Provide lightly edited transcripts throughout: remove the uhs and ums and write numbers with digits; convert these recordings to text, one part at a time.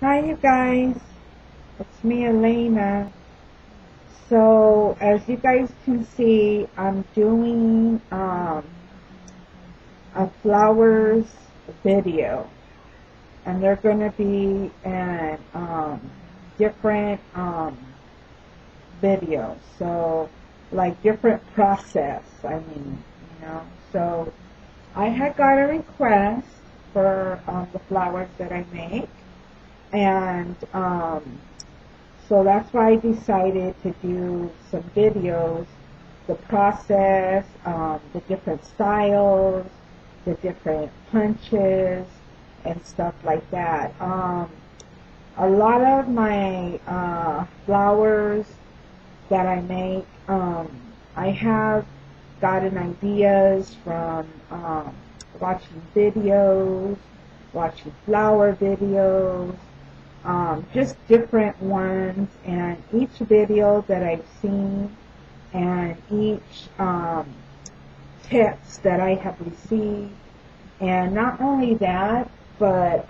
Hi, you guys. It's me, Elena. So, as you guys can see, I'm doing a flowers video, and they're going to be in different videos. So, like different process. So I had got a request for the flowers that I make, and so that's why I decided to do some videos, the process, the different styles, the different punches, and stuff like that. A lot of my flowers that I make, I have gotten ideas from watching videos, watching flower videos, just different ones, and each video that I've seen and each tips that I have received. And not only that, but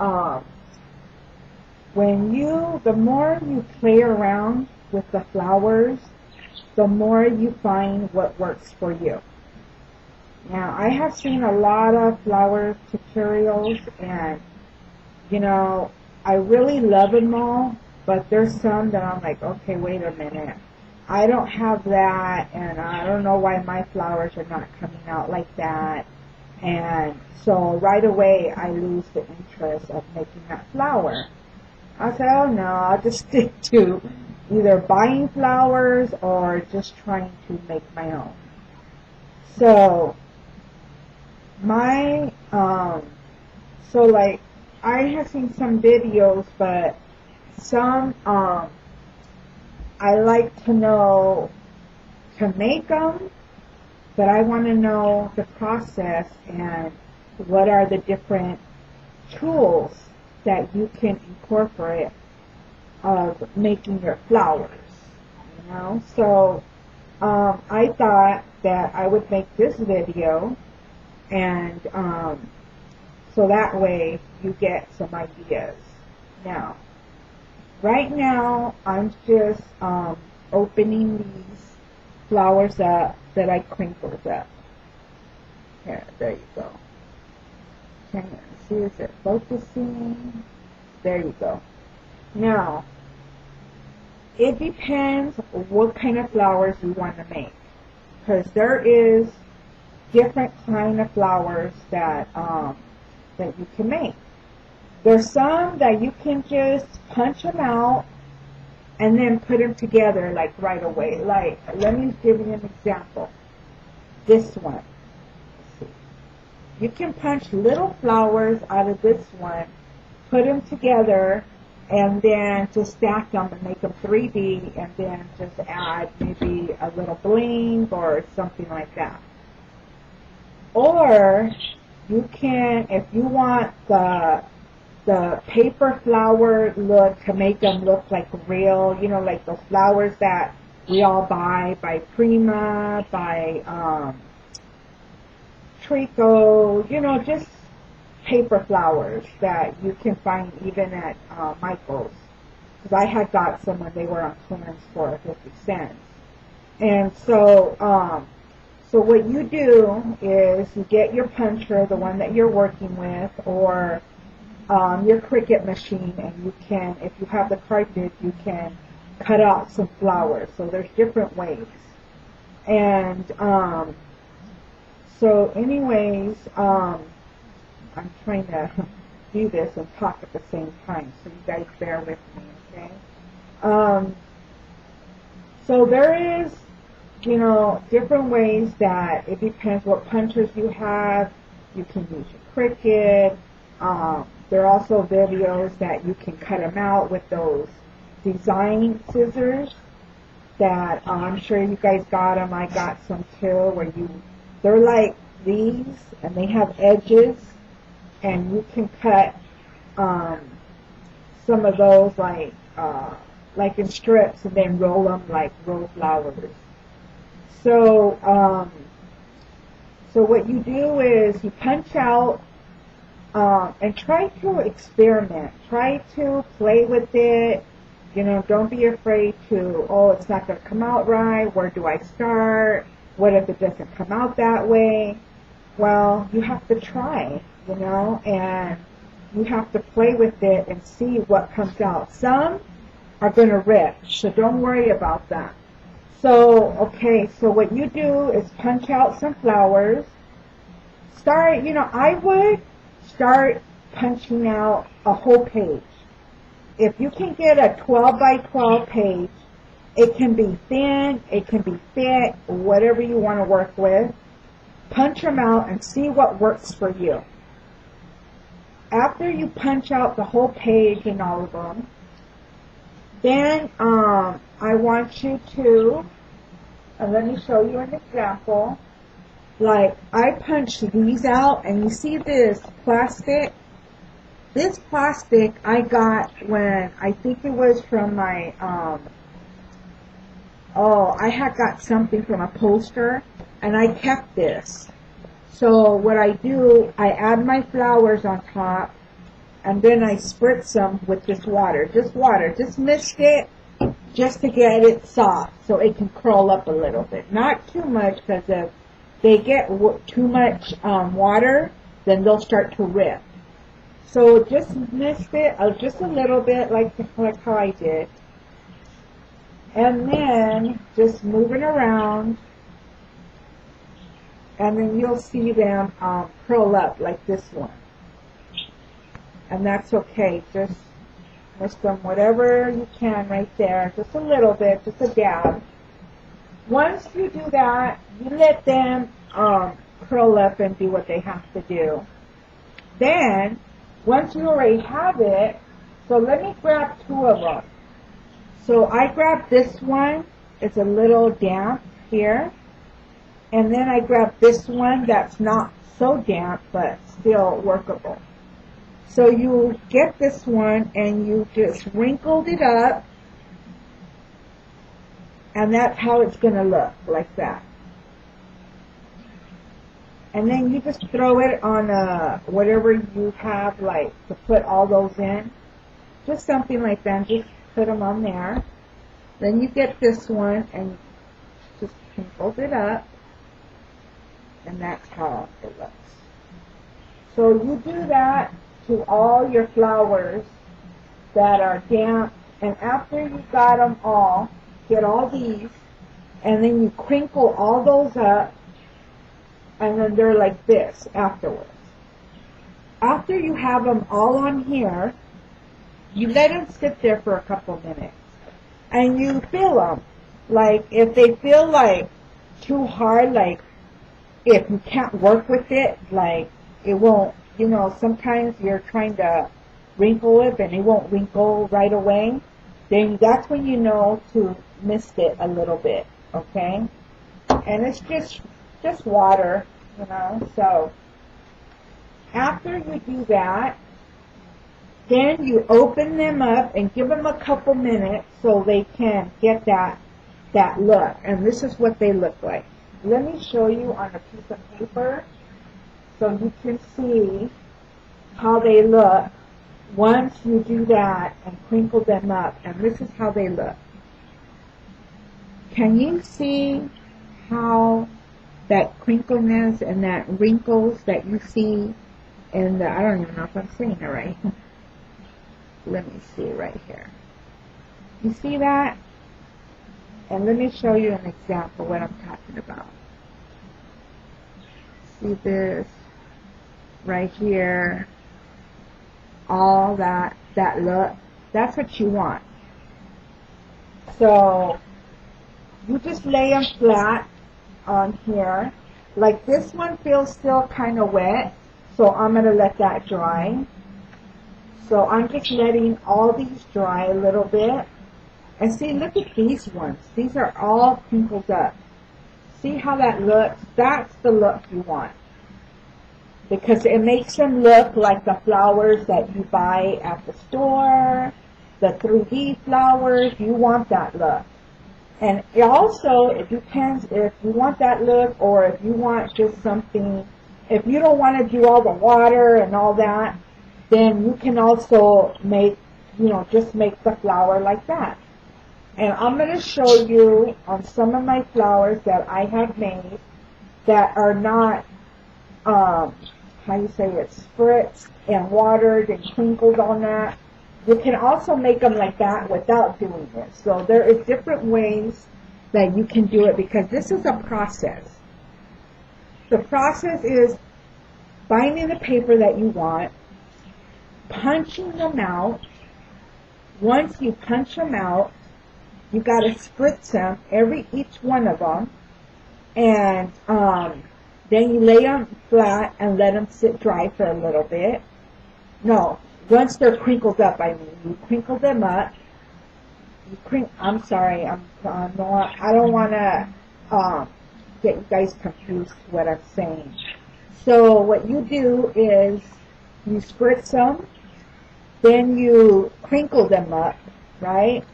the more you play around with the flowers, the more you find what works for you. Now, I have seen a lot of flower tutorials, and I really love them all, but there's some that I'm like, okay, wait a minute. I don't have that, and I don't know why my flowers are not coming out like that. And so right away, I lose the interest of making that flower. I say, oh no, I'll just stick to either buying flowers or just trying to make my own. So, I have seen some videos, but some, I like to know to make them, but I want to know the process and what are the different tools that you can incorporate of making your flowers. So I thought that I would make this video, and so that way you get some ideas. Now, right now I'm just opening these flowers up that I crinkled up. Here, there you go. Can you see, is it focusing? There you go. Now, it depends what kind of flowers you want to make, because there is different kind of flowers that you can make. There's some that you can just punch them out and then put them together like right away. Like, let me give you an example. This one. Let's see. You can punch little flowers out of this one, put them together, and then just stack them and make them 3D, and then just add maybe a little bling or something like that. Or you can, if you want the paper flower look, to make them look like real, like those flowers that we all buy by Prima, by Trico, just paper flowers that you can find even at Michael's. Because I had got some when they were on clearance for 50 cents. And so, so what you do is you get your puncher, the one that you're working with, or your Cricut machine, and you can, if you have the cartridge, you can cut out some flowers. So there's different ways. And so anyways, I'm trying to do this and talk at the same time, so you guys bear with me, okay? So there is, different ways that it depends what punchers you have. You can use your Cricut. There are also videos that you can cut them out with those design scissors that I'm sure you guys got them. I got some too, where they're like these, and they have edges, and you can cut some of those like in strips, and then roll them like roll flowers. So, so what you do is you punch out And try to experiment. Try to play with it. You know, don't be afraid to, oh, it's not going to come out right. Where do I start? What if it doesn't come out that way? Well, you have to try, you know, and you have to play with it and see what comes out. Some are going to rip, so don't worry about that. So, okay, so what you do is punch out some flowers. Start, you know, I would start punching out a whole page. If you can get a 12 by 12 page, it can be thin, it can be thick, whatever you want to work with. Punch them out and see what works for you. After you punch out the whole page and all of them, then I want you to, let me show you an example. Like, I punched these out, and you see this plastic? This plastic I got when, I think it was from my, I had got something from a poster, and I kept this. So what I do, I add my flowers on top, and then I spritz them with this water. Just mist it, just to get it soft, so it can curl up a little bit. Not too much, because if they get too much water, then they'll start to rip. So just mist it just a little bit, like how I did. And then just move it around, and then you'll see them curl up like this one. And that's okay. Just mist them whatever you can right there. Just a little bit, just a dab. Once you do that, you let them curl up and do what they have to do. Then, once you already have it, so let me grab two of them. So I grabbed this one. It's a little damp here. And then I grabbed this one that's not so damp, but still workable. So you get this one and you just wrinkled it up. And that's how it's going to look, like that. And then you just throw it on whatever you have, like, to put all those in. Just something like that. Just put them on there. Then you get this one and just fold it up. And that's how it looks. So you do that to all your flowers that are damp. And after you got them all, get all these, and then you crinkle all those up, and then they're like this afterwards. After you have them all on here, you let them sit there for a couple minutes, and you feel them. Like, if they feel like too hard, like if you can't work with it, like it won't, you know, sometimes you're trying to wrinkle it and it won't wrinkle right away, then that's when you know to mist it a little bit, okay? And it's just water, you know. So after you do that, then you open them up and give them a couple minutes so they can get that look. And this is what they look like. Let me show you on a piece of paper so you can see how they look once you do that and crinkle them up. And this is how they look. Can you see how that crinkleness and that wrinkles that you see in the, I don't even know if I'm saying it right. Let me see right here. You see that? And let me show you an example of what I'm talking about. See this right here? All that look. That's what you want. So you just lay them flat on here. Like this one feels still kind of wet, so I'm going to let that dry. So I'm just letting all these dry a little bit. And see, look at these ones. These are all crinkled up. See how that looks? That's the look you want. Because it makes them look like the flowers that you buy at the store, the 3D flowers. You want that look. And it also, it depends if you want that look or if you want just something if you don't want to do all the water and all that, then you can also make, just make the flower like that. And I'm going to show you on some of my flowers that I have made that are not, how you say it, spritzed and watered and crinkled on that. You can also make them like that without doing it. So there is different ways that you can do it because this is a process. The process is finding the paper that you want, punching them out. Once you punch them out, you got to spritz them, each one of them, and then you lay them flat and let them sit dry for a little bit. No, once they're crinkled up, you crinkle them up. I'm sorry, I don't want to get you guys confused what I'm saying. So what you do is you spritz them, then you crinkle them up, right?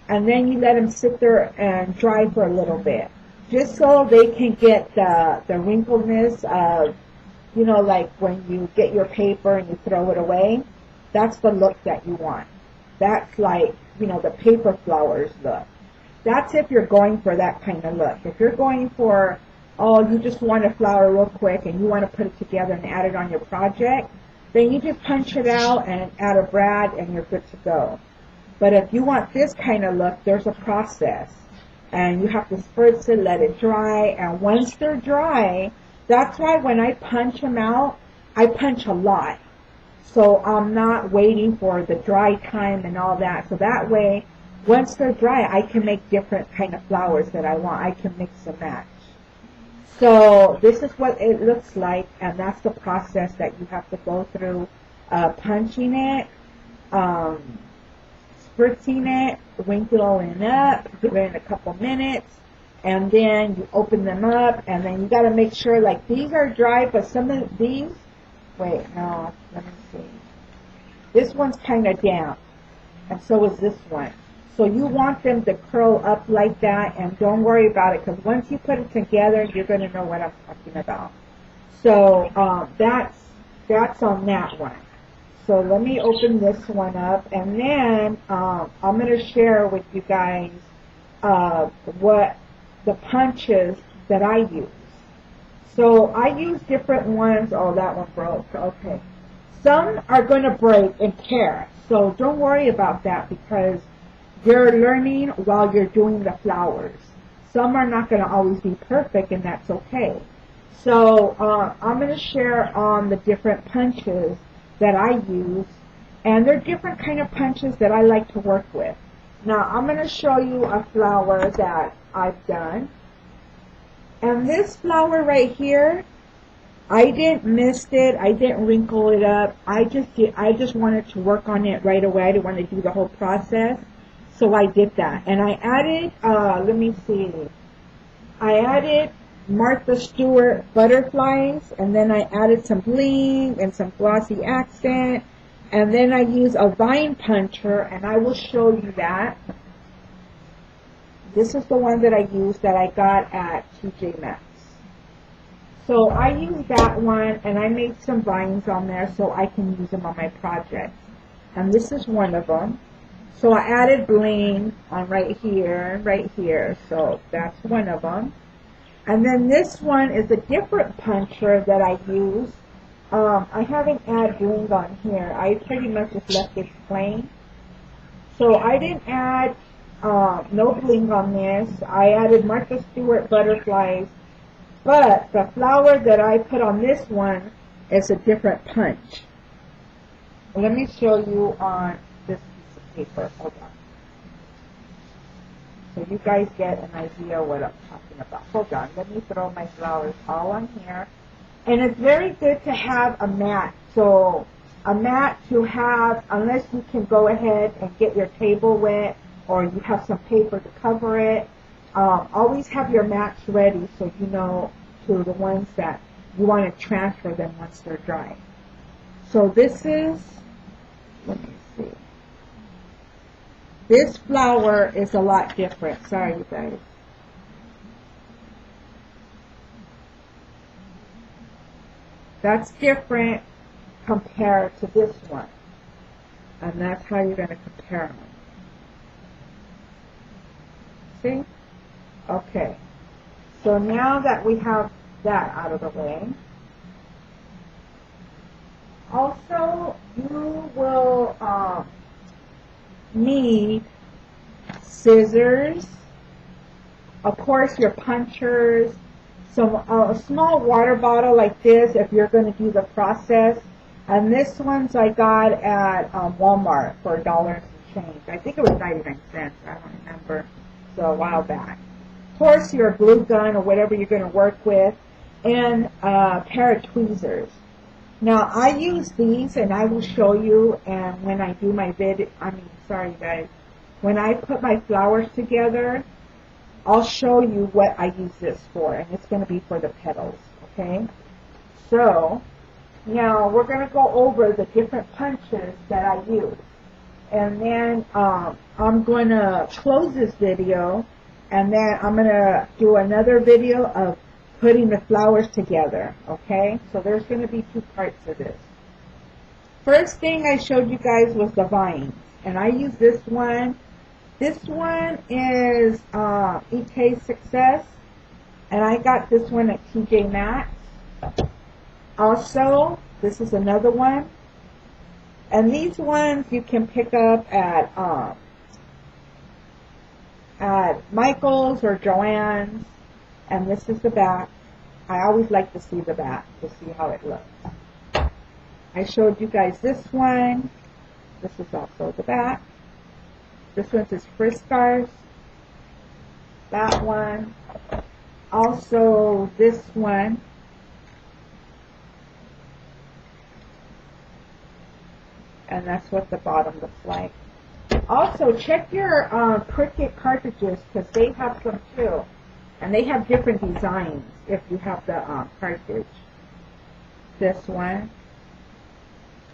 And then you let them sit there and dry for a little bit, just so they can get the wrinkledness of, like when you get your paper and you throw it away. That's the look that you want. That's like, the paper flowers look. That's if you're going for that kind of look. If you're going for, you just want a flower real quick and you want to put it together and add it on your project, then you just punch it out and add a brad and you're good to go. But if you want this kind of look, there's a process. And you have to spritz it, let it dry, and once they're dry, that's why when I punch them out, I punch a lot. So I'm not waiting for the dry time and all that. So that way, once they're dry, I can make different kind of flowers that I want. I can mix and match. So this is what it looks like, and that's the process that you have to go through, punching it, spritzing it, winkling it up, give it a couple minutes, and then you open them up, and then you got to make sure, like, these are dry, but some of these, wait, no, let me see. This one's kind of damp, and so is this one. So you want them to curl up like that, and don't worry about it, because once you put it together, you're going to know what I'm talking about. So that's on that one. So let me open this one up, and then I'm going to share with you guys what the punches that I use. So I use different ones. Oh, that one broke. Okay. Some are going to break and tear. So don't worry about that because you're learning while you're doing the flowers. Some are not going to always be perfect, and that's okay. So I'm going to share on the different punches that I use, and they're different kind of punches that I like to work with. Now I'm going to show you a flower that I've done, and this flower right here, I didn't mist it, I didn't wrinkle it up, I just wanted to work on it right away. I didn't want to do the whole process, so I did that. And I added, let me see, I added Martha Stewart butterflies, and then I added some bling and some glossy accent, and then I use a vine puncher, and I will show you that. This is the one that I used that I got at TJ Maxx. So I used that one, and I made some vines on there so I can use them on my project. And this is one of them. So I added bling on right here, so that's one of them. And then this one is a different puncher that I use. I haven't added bling on here. I pretty much just left it plain. So I didn't add no bling on this. I added Martha Stewart butterflies. But the flower that I put on this one is a different punch. Let me show you on this piece of paper. Hold on. So you guys get an idea what I'm talking about. Hold on, let me throw my flowers all on here. And it's very good to have a mat. So a mat to have, unless you can go ahead and get your table wet or you have some paper to cover it, always have your mats ready so you know to the ones that you want to transfer them once they're dry. So this is, let me see. This flower is a lot different. Sorry, you guys. That's different compared to this one. And that's how you're going to compare them. See? Okay. So now that we have that out of the way, also you will need scissors, of course your punchers, a small water bottle like this if you're going to do the process. And this one's I got at Walmart for $1 and change. I think it was 99 cents. I don't remember. So a while back. Of course, your glue gun or whatever you're going to work with, and a pair of tweezers. Now, I use these, and I will show you. And when I do my sorry guys, when I put my flowers together, I'll show you what I use this for, and it's going to be for the petals. Okay. So now we're going to go over the different punches that I use. And then I'm going to close this video, and then I'm going to do another video of putting the flowers together, okay? So there's going to be 2 parts of this. First thing I showed you guys was the vines, and I use this one. This one is EK Success, and I got this one at TJ Maxx. Also, this is another one. And these ones you can pick up at Michael's or Joann's. And this is the back. I always like to see the back to see how it looks. I showed you guys this one. This is also the back. This one's is Friskars. That one. Also this one. And that's what the bottom looks like. Also, check your Cricut cartridges, because they have some too. And they have different designs if you have the cartridge. This one.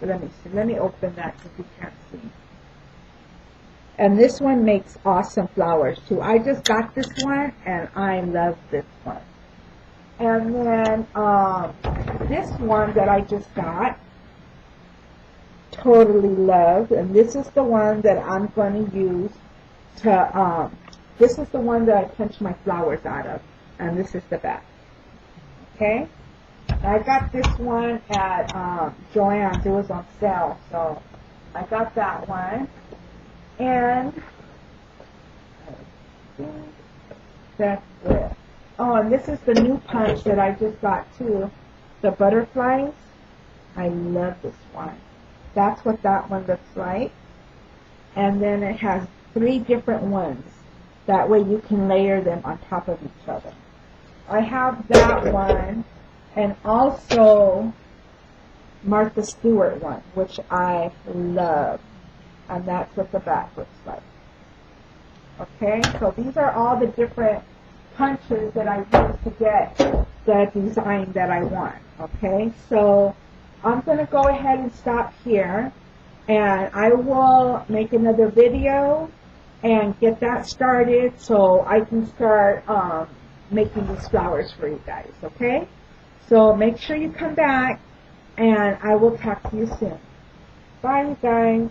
Let me see. Let me open that because you can't see. And this one makes awesome flowers too. I just got this one, and I love this one. And then this one that I just got, totally love, and this is the one that I'm going to use to this is the one that I punch my flowers out of, and this is the back. Okay, I got this one at Joann's. It was on sale, so I got that one. And that's it. Oh, and this is the new punch that I just got too, the butterflies. I love this one. That's what that one looks like. And then it has 3 different ones. That way you can layer them on top of each other. I have that one, and also Martha Stewart one, which I love. And that's what the back looks like. Okay, so these are all the different punches that I use to get the design that I want. Okay, so I'm going to go ahead and stop here, and I will make another video and get that started so I can start making these flowers for you guys, okay? So make sure you come back, and I will talk to you soon. Bye, you guys.